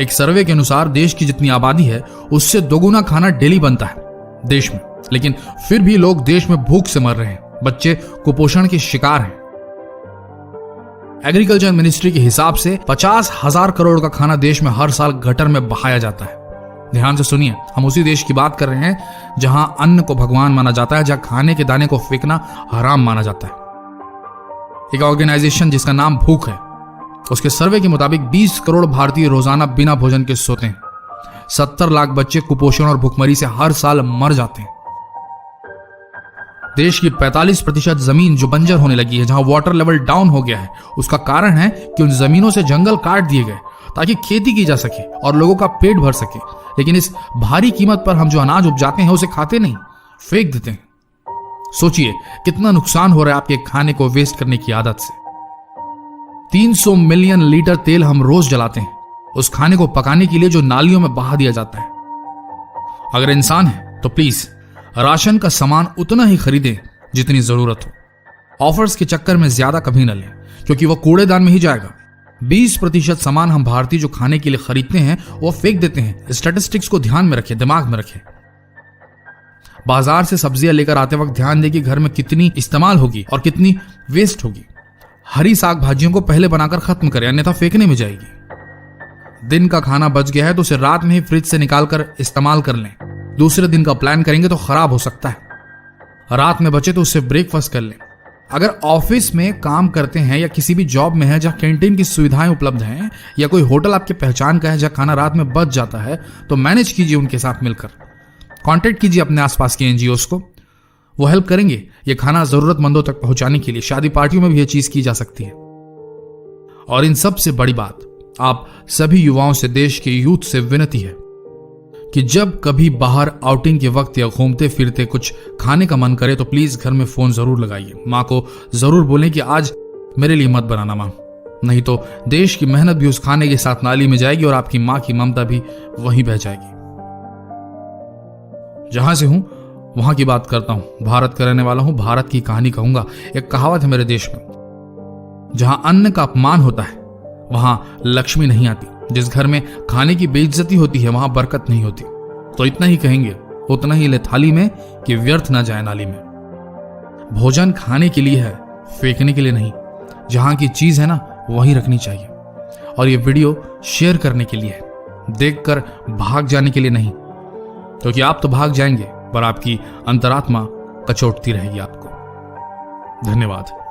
एक सर्वे के अनुसार देश की जितनी आबादी है उससे दोगुना खाना डेली बनता है देश में, लेकिन फिर भी लोग देश में भूख से मर रहे हैं, बच्चे कुपोषण के शिकार हैं। एग्रीकल्चर मिनिस्ट्री के हिसाब से 50,000 करोड़ का खाना देश में हर साल गटर में बहाया जाता है। ध्यान से सुनिए, हम उसी देश की बात कर रहे हैं जहां अन्न को भगवान माना जाता है, जहां खाने के दाने को फेंकना हराम माना जाता है। एक ऑर्गेनाइजेशन जिसका नाम भूख है, उसके सर्वे के मुताबिक 20 करोड़ भारतीय रोजाना बिना भोजन के सोते हैं। 70 लाख बच्चे कुपोषण और भुखमरी से हर साल मर जाते हैं। देश की 45% जमीन जो बंजर होने लगी है, जहां वाटर लेवल डाउन हो गया है, उसका कारण है कि उन जमीनों से जंगल काट दिए गए ताकि खेती की जा सके और लोगों का पेट भर सके। लेकिन इस भारी कीमत पर हम जो अनाज उपजाते हैं उसे खाते नहीं, फेंक देते हैं। सोचिए कितना नुकसान हो रहा है आपके खाने को वेस्ट करने की आदत से। 300 मिलियन लीटर तेल हम रोज जलाते हैं उस खाने को पकाने के लिए जो नालियों में बहा दिया जाता है। अगर इंसान है तो प्लीज राशन का सामान उतना ही खरीदें जितनी जरूरत हो। ऑफर्स के चक्कर में ज्यादा कभी न लें क्योंकि वह कूड़ेदान में ही जाएगा। 20% सामान हम भारतीय जो खाने के लिए खरीदते हैं वो फेंक देते हैं। स्टैटिस्टिक्स को ध्यान में रखें, दिमाग में रखें। बाजार से सब्जियां लेकर आते वक्त ध्यान दें कि घर में कितनी इस्तेमाल होगी और कितनी वेस्ट होगी। हरी साग भाजियों को पहले बनाकर खत्म करें, अन्यथा फेंकने में जाएगी। दिन का खाना बच गया है तो उसे रात में ही फ्रिज से निकालकर इस्तेमाल कर लें। दूसरे दिन का प्लान करेंगे तो खराब हो सकता है। रात में बचे तो उससे ब्रेकफास्ट कर लें। अगर ऑफिस में काम करते हैं या किसी भी जॉब में है जहां कैंटीन की सुविधाएं उपलब्ध हैं, या कोई होटल आपके पहचान का है जहां खाना रात में बच जाता है, तो मैनेज कीजिए उनके साथ मिलकर। कांटेक्ट कीजिए अपने आसपास के एनजीओस को, वो हेल्प करेंगे ये खाना जरूरतमंदों तक पहुंचाने के लिए। शादी पार्टियों में भी ये चीज की जा सकती है। और इन सबसे बड़ी बात, आप सभी युवाओं से, देश के यूथ से विनती है कि जब कभी बाहर आउटिंग के वक्त या घूमते फिरते कुछ खाने का मन करे तो प्लीज घर में फोन जरूर लगाइए। माँ को जरूर बोलें कि आज मेरे लिए मत बनाना माँ, नहीं तो देश की मेहनत भी उस खाने के साथ नाली में जाएगी और आपकी माँ की ममता भी वहीं बह जाएगी। जहां से हूं वहां की बात करता हूं, भारत का रहने वाला हूं, भारत की कहानी कहूंगा। एक कहावत है मेरे देश में, जहां अन्न का अपमान होता है वहां लक्ष्मी नहीं आती। जिस घर में खाने की बेइज्जती होती है वहां बरकत नहीं होती। तो इतना ही कहेंगे, उतना ही ले थाली में कि व्यर्थ ना जाए नाली में। भोजन खाने के लिए है, फेंकने के लिए नहीं। जहां की चीज है ना वहीं रखनी चाहिए। और ये वीडियो शेयर करने के लिए है, देखकर भाग जाने के लिए नहीं, क्योंकि आप तो भाग जाएंगे पर आपकी अंतरात्मा कचोटती रहेगी आपको। धन्यवाद।